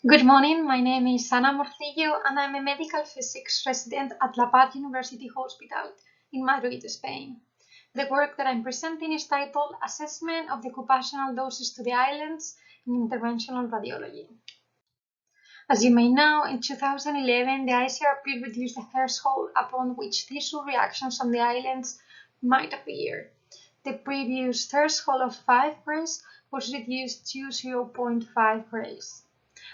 Good morning, my name is Ana Morcillo and I'm a medical physics resident at La Paz University Hospital in Madrid, Spain. The work that I'm presenting is titled Assessment of the Occupational Doses to the Islands in Interventional Radiology. As you may know, in 2011 the ICRP reduced the threshold upon which tissue reactions on the islands might appear. The previous threshold of 5 grays was reduced to 0.5 grays.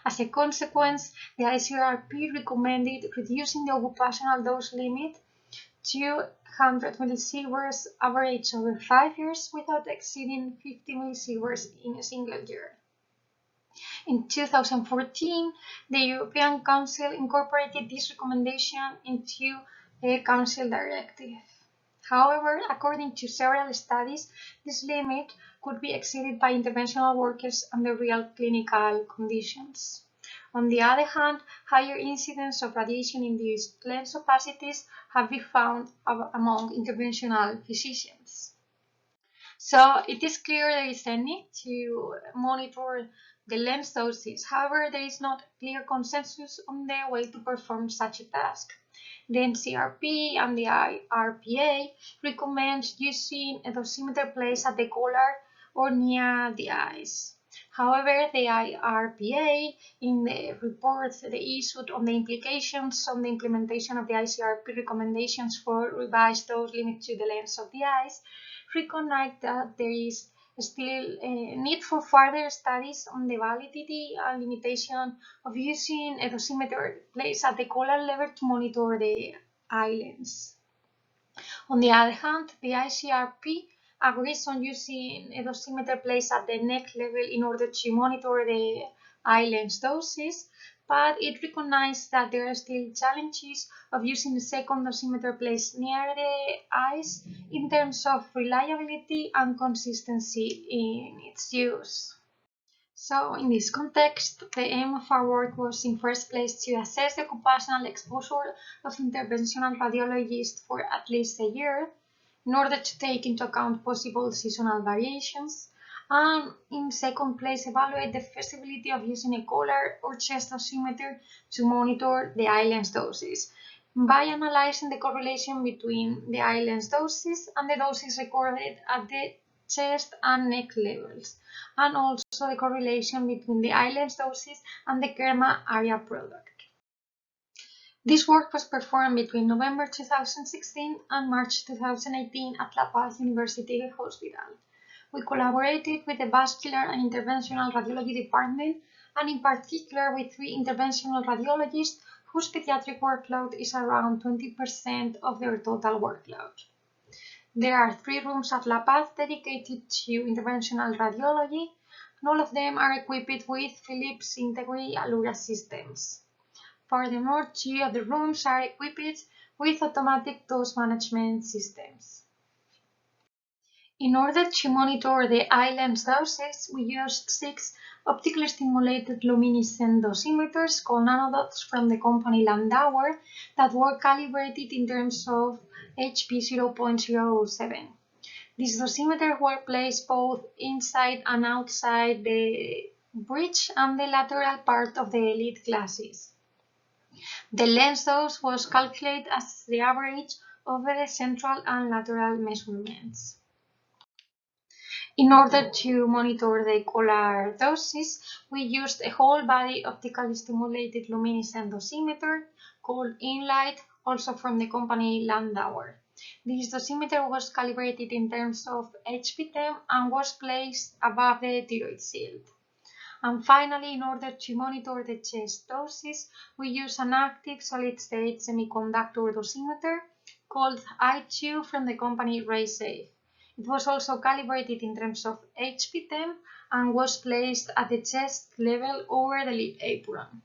As a consequence, the ICRP recommended reducing the occupational dose limit to 100 millisieverts average over 5 years without exceeding 50 millisieverts in a single year. In 2014, the European Council incorporated this recommendation into a Council directive. However, according to several studies, this limit could be exceeded by interventional workers under real clinical conditions. On the other hand, higher incidence of radiation-induced lens opacities have been found among interventional physicians. So it is clear there is a need to monitor the lens doses. However, there is not clear consensus on the way to perform such a task. The NCRP and the IRPA recommend using a dosimeter placed at the collar or near the eyes. However, the IRPA, in the report they issued on the implications on the implementation of the ICRP recommendations for revised dose limit to the lens of the eyes, recognize that there is still a need for further studies on the validity and limitation of using a dosimeter placed at the collar level to monitor the islands. On the other hand, the ICRP agrees on using a dosimeter placed at the neck level in order to monitor the island's doses, but it recognizes that there are still challenges of using a second dosimeter placed near the eyes in terms of reliability and consistency in its use. So, in this context, the aim of our work was in first place to assess the occupational exposure of interventional radiologists for at least a year in order to take into account possible seasonal variations, and in second place evaluate the feasibility of using a collar or chest dosimeter to monitor the island's doses by analyzing the correlation between the island's doses and the doses recorded at the chest and neck levels, and also the correlation between the island's doses and the KERMA area product. This work was performed between November 2016 and March 2018 at La Paz University Hospital. We collaborated with the Vascular and Interventional Radiology Department, and in particular with 3 interventional radiologists whose pediatric workload is around 20% of their total workload. There are 3 rooms at La Paz dedicated to interventional radiology, and all of them are equipped with Philips Integri Allura systems. Furthermore, 2 of the rooms are equipped with automatic dose management systems. In order to monitor the island's doses, we used 6 optically stimulated luminescent dosimeters called nanodots from the company Landauer that were calibrated in terms of HP 0.07. These dosimeters were placed both inside and outside the bridge and the lateral part of the elite glasses. The lens dose was calculated as the average over the central and lateral measurements. In order to monitor the collar doses, we used a whole-body optically stimulated luminescent dosimeter called InLight, also from the company Landauer. This dosimeter was calibrated in terms of HP10 and was placed above the thyroid shield. And finally, in order to monitor the chest doses, we use an active solid-state semiconductor dosimeter called I2 from the company RaySafe. It was also calibrated in terms of HP10 and was placed at the chest level over the lid apron.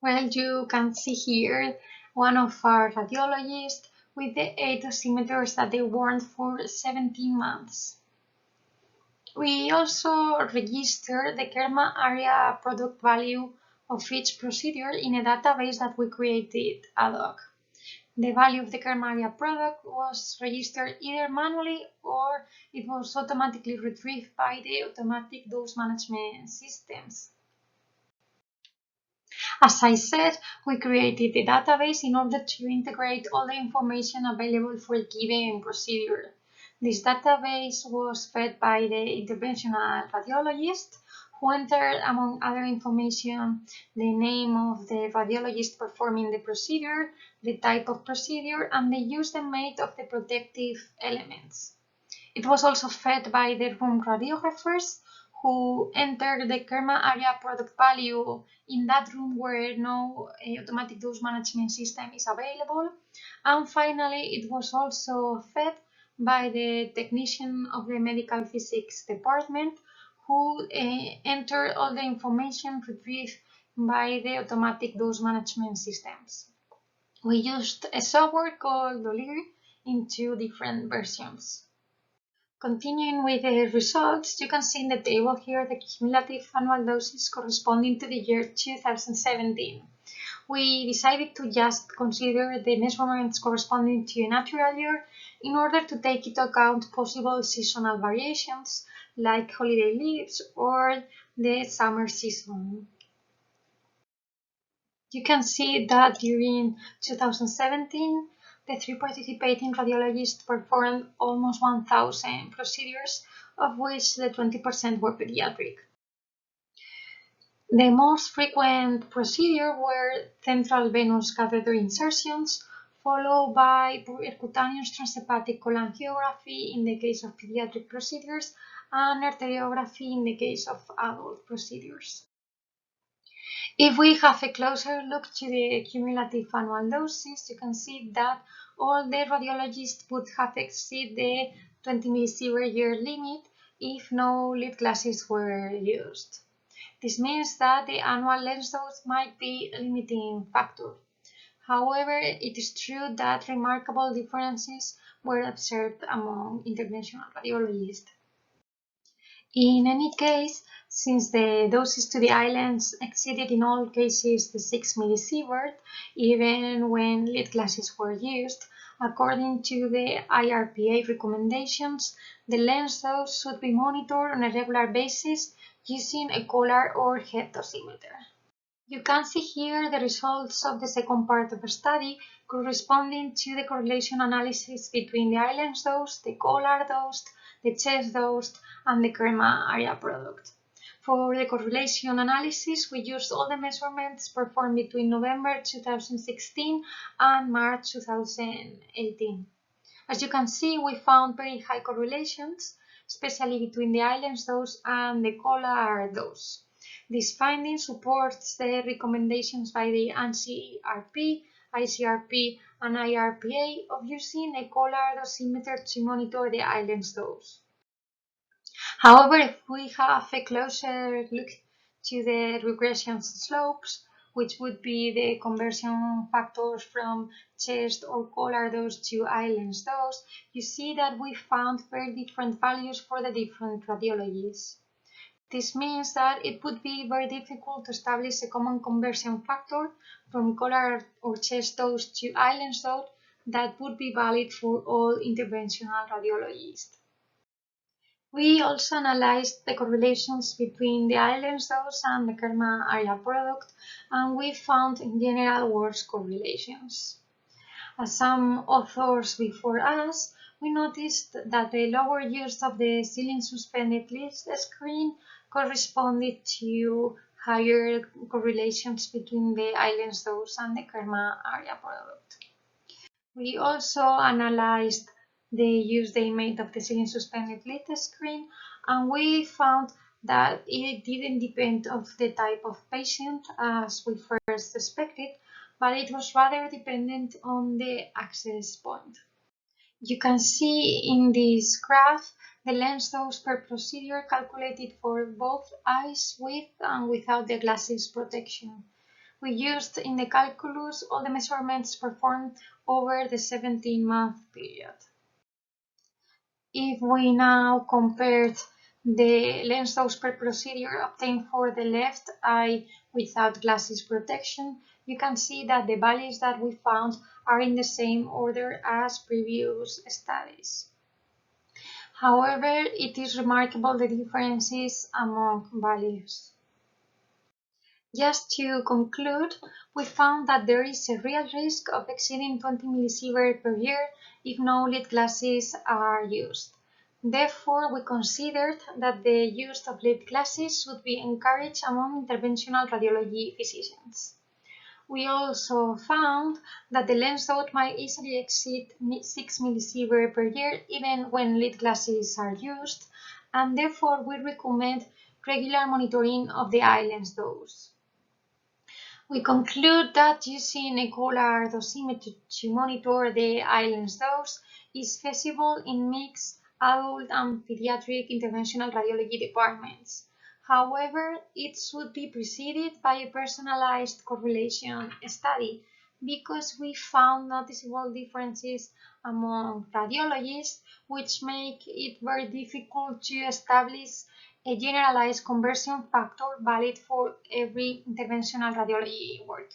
Well, you can see here one of our radiologists with the 8 dosimeters that they worn for 17 months. We also register the KERMA area product value of each procedure in a database that we created ad hoc. The value of the KERMA area product was registered either manually or it was automatically retrieved by the automatic dose management systems. As I said, we created the database in order to integrate all the information available for a given procedure. This database was fed by the interventional radiologist, who entered, among other information, the name of the radiologist performing the procedure, the type of procedure, and the use and made of the protective elements. It was also fed by the room radiographers, who entered the KERMA area product value in that room where no automatic dose management system is available. And finally, it was also fed by the technician of the medical physics department, who entered all the information retrieved by the automatic dose management systems. We used a software called Dolir in 2 different versions. Continuing with the results, you can see in the table here the cumulative annual doses corresponding to the year 2017. We decided to just consider the measurements corresponding to a natural year in order to take into account possible seasonal variations like holiday leaves or the summer season. You can see that during 2017, the 3 participating radiologists performed almost 1,000 procedures, of which the 20% were pediatric. The most frequent procedures were central venous catheter insertions, followed by percutaneous transhepatic cholangiography in the case of pediatric procedures and arteriography in the case of adult procedures. If we have a closer look to the cumulative annual doses, you can see that all the radiologists would have exceeded the 20 millisievert year limit if no lead classes were used. This means that the annual lens dose might be a limiting factor. However, it is true that remarkable differences were observed among interventional radiologists. In any case, since the doses to the islands exceeded in all cases the 6 millisievert, even when lead classes were used, according to the IRPA recommendations, the lens dose should be monitored on a regular basis using a collar or head dosimeter. You can see here the results of the second part of the study corresponding to the correlation analysis between the island dose, the collar dose, the chest dose, and the KERMA area product. For the correlation analysis, we used all the measurements performed between November 2016 and March 2018. As you can see, we found very high correlations, especially between the island dose and the collar dose. This finding supports the recommendations by the NCRP, ICRP, and IRPA of using a collar dosimeter to monitor the island dose. However, if we have a closer look to the regression slopes, which would be the conversion factors from chest or collar dose to island dose, you see that we found very different values for the different radiologies. This means that it would be very difficult to establish a common conversion factor from collar or chest dose to island dose that would be valid for all interventional radiologists. We also analyzed the correlations between the island dose and the KERMA area product, and we found in general worse correlations. As some authors before us, we noticed that the lower use of the ceiling suspended list screen corresponded to higher correlations between the island dose and the KERMA area product. We also analyzed the use they made of the ceiling suspended lid screen, and we found that it didn't depend on the type of patient as we first expected, but it was rather dependent on the access point. You can see in this graph the lens dose per procedure calculated for both eyes with and without the glasses protection. We used in the calculus all the measurements performed over the 17-month period. If we now compared the lens dose per procedure obtained for the left eye without glasses protection, you can see that the values that we found are in the same order as previous studies. However, it is remarkable the differences among values. Just to conclude, we found that there is a real risk of exceeding 20 millisievert per year if no lead glasses are used. Therefore, we considered that the use of lead glasses should be encouraged among interventional radiology physicians. We also found that the lens dose might easily exceed 6 millisievert per year even when lead glasses are used, and therefore we recommend regular monitoring of the eye lens dose. We conclude that using a Golar dosimeter to monitor the eye lens dose is feasible in mixed adult and pediatric interventional radiology departments. However, it should be preceded by a personalized correlation study because we found noticeable differences among radiologists, which make it very difficult to establish a generalized conversion factor valid for every interventional radiology work.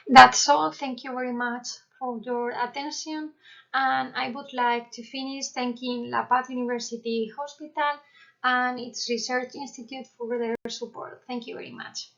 That's all. Thank you very much for your attention. And I would like to finish thanking La Paz University Hospital and its research institute for their support. Thank you very much.